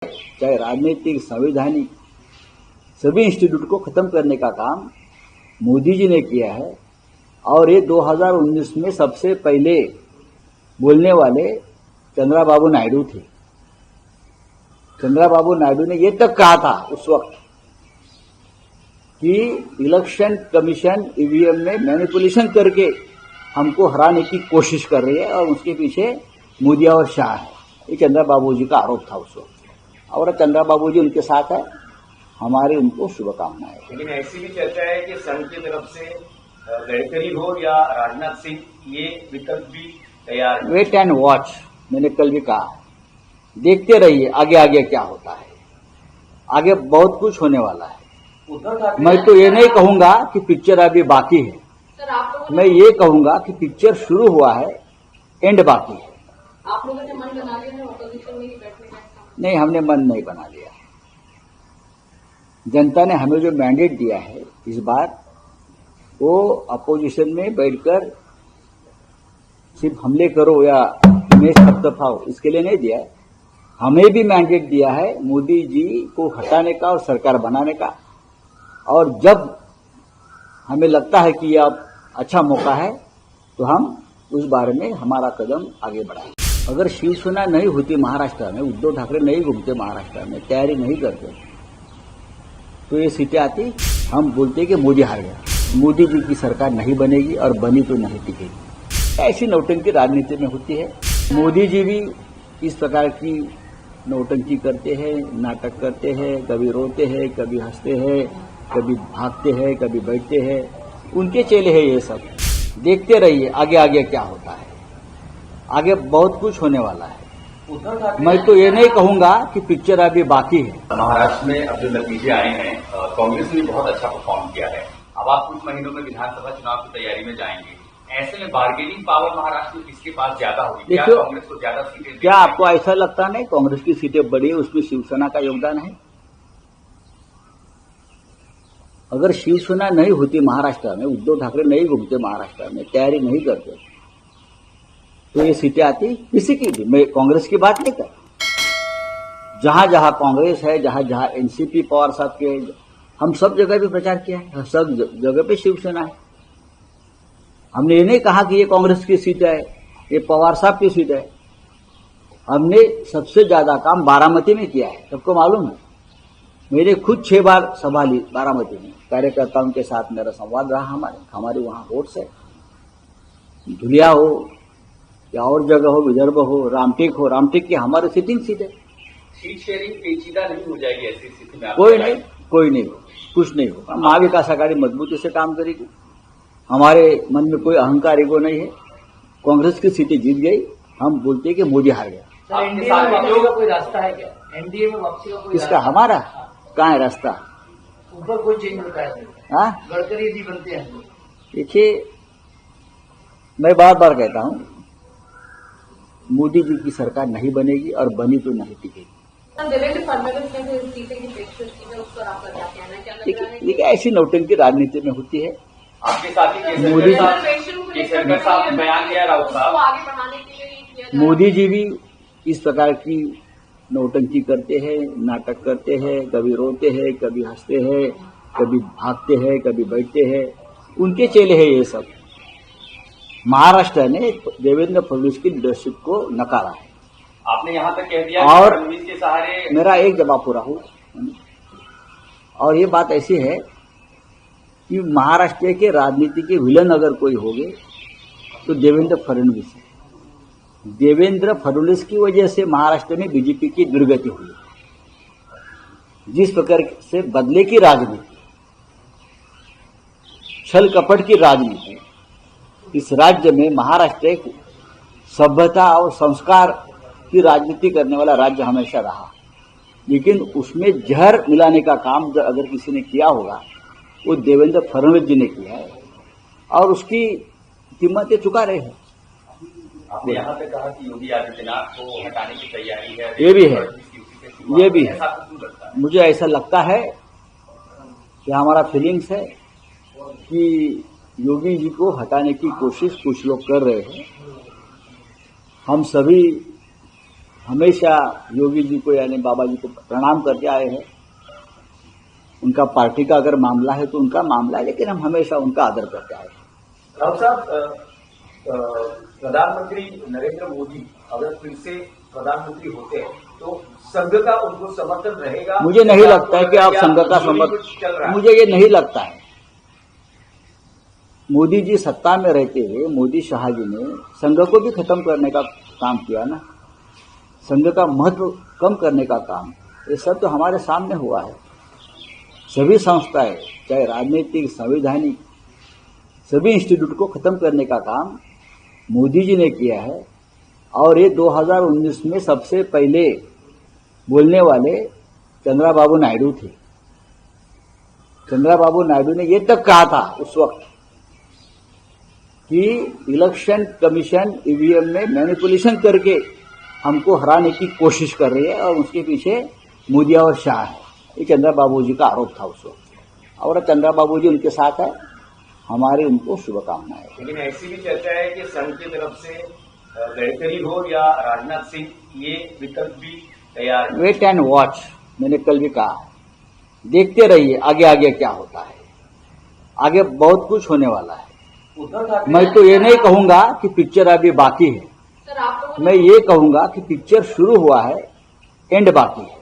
चाहे राजनीतिक, संवैधानिक, सभी इंस्टीट्यूट को खत्म करने का काम मोदी जी ने किया है। और ये 2019 में सबसे पहले बोलने वाले चंद्रबाबू नायडू थे। चंद्रबाबू नायडू ने ये तक कहा था उस वक्त कि इलेक्शन कमीशन ईवीएम में मैनिपुलेशन करके हमको हराने की कोशिश कर रही है और उसके पीछे मोदी और शाह है। ये चंद्रबाबू जी का आरोप था उस वक्त, और चंद्रबाबू जी उनके साथ है। हमारी उनको शुभकामनाएं। लेकिन ऐसी भी चर्चा है कि संघ की तरफ से गडकरी हो या राजनाथ सिंह, ये विकल्प भी तैयार है। वेट एंड वॉच, मैंने कल भी कहा, देखते रहिए आगे आगे क्या होता है। आगे बहुत कुछ होने वाला है। मैं तो ये नहीं कहूंगा कि पिक्चर अभी बाकी है, मैं ये कहूंगा कि पिक्चर शुरू हुआ है, एंड बाकी है। आप लोगों ने मन बना लिया है ऑपोजिशन में ही बैठने का? नहीं, हमने मन नहीं बना लिया। जनता ने हमें जो मैंडेट दिया है इस बार, वो अपोजिशन में बैठकर सिर्फ हमले करो या इमेज थपथपाओ, इसके लिए नहीं दिया है। हमें भी मैंडेट दिया है मोदी जी को हटाने का और सरकार बनाने का। और जब हमें लगता है कि यह अब अच्छा मौका है तो हम उस बारे में हमारा कदम आगे बढ़ाएं। अगर शिवसेना नहीं होती महाराष्ट्र में, उद्धव ठाकरे नहीं घूमते महाराष्ट्र में, तैयारी नहीं करते, तो ये सीटें आती। हम बोलते कि मोदी हार गया, मोदी जी की सरकार नहीं बनेगी और बनी तो नहीं टिकेगी। ऐसी नौटंकी राजनीति में होती है। मोदी जी भी इस प्रकार की नौटंकी करते हैं, नाटक करते हैं, कभी रोते हैं, कभी हंसते हैं, कभी भागते हैं, कभी बैठते हैं। उनके चेले हैं ये सब। देखते रहिए आगे आगे क्या होता है। आगे बहुत कुछ होने वाला है। मैं तो ये नहीं कहूंगा कि पिक्चर अभी बाकी है। महाराष्ट्र में अब जो नतीजे आए हैं, कांग्रेस ने बहुत अच्छा परफॉर्म किया है। अब आप कुछ महीनों में विधानसभा चुनाव की तैयारी में जाएंगे। ऐसे में बार्गेनिंग पावर महाराष्ट्र में किसके पास ज्यादा होगी? क्या कांग्रेस को ज्यादा सीटें? क्या आपको ऐसा लगता नहीं कांग्रेस की सीटें बढ़ी है, उसमें शिवसेना का योगदान है? अगर शिवसेना नहीं होती महाराष्ट्र में, उद्धव ठाकरे नहीं घूमते महाराष्ट्र में, तैयारी नहीं करते, तो ये सीटें आती किसी की भी। मैं कांग्रेस की बात नहीं कर, जहां जहां कांग्रेस है, जहां जहां एनसीपी पवार साहब के, हम सब जगह भी प्रचार किया है, सब जगह पे शिवसेना है। हमने ये नहीं कहा कि ये कांग्रेस की सीट है, ये पवार साहब की सीट है। हमने सबसे ज्यादा काम बारामती में किया है, सबको मालूम है। मेरे खुद 6 बार सभा ली बारामती में, कार्यकर्ताओं के साथ मेरा संवाद रहा। हमारे वहां वोट्स है, धुलिया हो या और जगह हो, विदर्भ हो, रामटेक हो। रामटेक की हमारी सिटिंग सीट है। सीट शेयरिंग पेचीदा नहीं हो जाएगी ऐसी स्थिति में? कोई नहीं, कुछ नहीं होगा। महाविकास आघाड़ी मजबूती से काम करेगी। हमारे मन में कोई अहंकार ईगो नहीं है। कांग्रेस की सीटें जीत गई, हम बोलते हैं कि मोदी हार गया। सर, एनडीए में वापसी का कोई रास्ता है क्या? एनडीए में वापसी का कोई किसका? हमारा कहाँ है रास्ता? ऊपर कोई चेंज होता है? हाँ, गडकरी जी बनते हैं। देखिए, मैं बार बार कहता हूं, मोदी जी की सरकार नहीं बनेगी और बनी तो नहीं टिकेगी। देवेंद्र फडणवीस ने सीटें की पेशकश की है, उस पर आपका क्या कहना है? क्या लग रहा है? देखिए, ऐसी नौटंकी राजनीति में होती है। आपके साथ ही मोदी केसरकर साहब ने बयान दिया, राउत साहब आगे बढ़ाने के लिए किया जा रहा है। मोदी जी भी इस प्रकार की नौटंकी करते हैं, नाटक करते हैं, कभी रोते हैं, कभी हंसते हैं, कभी भागते हैं, कभी बैठते हैं। उनके चेले हैं ये सब। महाराष्ट्र ने देवेंद्र फडणवीस की लीडरशिप को नकारा है। आपने यहां तक कह दिया और कि फडणवीस के सहारे। मेरा एक जवाब पूरा हो, और ये बात ऐसी है कि महाराष्ट्र के राजनीति के विलन अगर कोई होंगे तो देवेंद्र फडणवीस है। देवेंद्र फडणवीस की वजह से महाराष्ट्र में बीजेपी की दुर्गति हुई। जिस प्रकार से बदले की राजनीति, छल कपट की राजनीति, इस राज्य में महाराष्ट्र एक सभ्यता और संस्कार की राजनीति करने वाला राज्य हमेशा रहा। लेकिन उसमें जहर मिलाने का काम अगर किसी ने किया होगा, वो देवेंद्र फडणवीस जी ने किया है, और उसकी कीमत चुका रहे हैं। आपने यहाँ पे कहा कि योगी आदित्यनाथ को हटाने की तैयारी है। ये भी है। मुझे ऐसा लगता है कि हमारा फीलिंग्स है कि योगी जी को हटाने की कोशिश कुछ लोग कर रहे हैं। हम सभी हमेशा योगी जी को यानी बाबा जी को प्रणाम करके आए हैं। उनका पार्टी का अगर मामला है तो उनका मामला है, लेकिन हम हमेशा उनका आदर करते आए हैं। राव साहब, प्रधानमंत्री नरेंद्र मोदी अगर फिर से प्रधानमंत्री होते हैं तो संघ का उनको समर्थन रहेगा? मुझे नहीं लगता है कि आप संघ का समर्थन, मुझे ये नहीं लगता है। मोदी जी सत्ता में रहते हुए मोदी शाह जी ने संघ को भी खत्म करने का काम किया ना, संघ का महत्व कम करने का काम, ये सब तो हमारे सामने हुआ है। सभी संस्थाएं, चाहे राजनीतिक, संवैधानिक, सभी इंस्टीट्यूट को खत्म करने का काम मोदी जी ने किया है। और ये 2019 में सबसे पहले बोलने वाले चंद्रबाबू नायडू थे। चंद्रबाबू नायडू ने ये तक कहा था उस वक्त कि इलेक्शन कमीशन ईवीएम में मैनिपुलेशन करके हमको हराने की कोशिश कर रही है और उसके पीछे मोदी और शाह है। ये चंद्रबाबू जी का आरोप था उस वक्त, और चंद्रबाबू जी उनके साथ है। हमारी उनको शुभकामनाएं। लेकिन ऐसी भी चर्चा है कि संघ की तरफ से गडकरी हो या राजनाथ सिंह, ये विकल्प भी तैयार है। वेट एंड वॉच, मैंने कल भी कहा, देखते रहिए आगे आगे क्या होता है। आगे बहुत कुछ होने वाला है। मैं तो ये नहीं कहूंगा कि पिक्चर अभी बाकी है, सर आप लोगों मैं ये कहूंगा कि पिक्चर शुरू हुआ है, एंड बाकी है।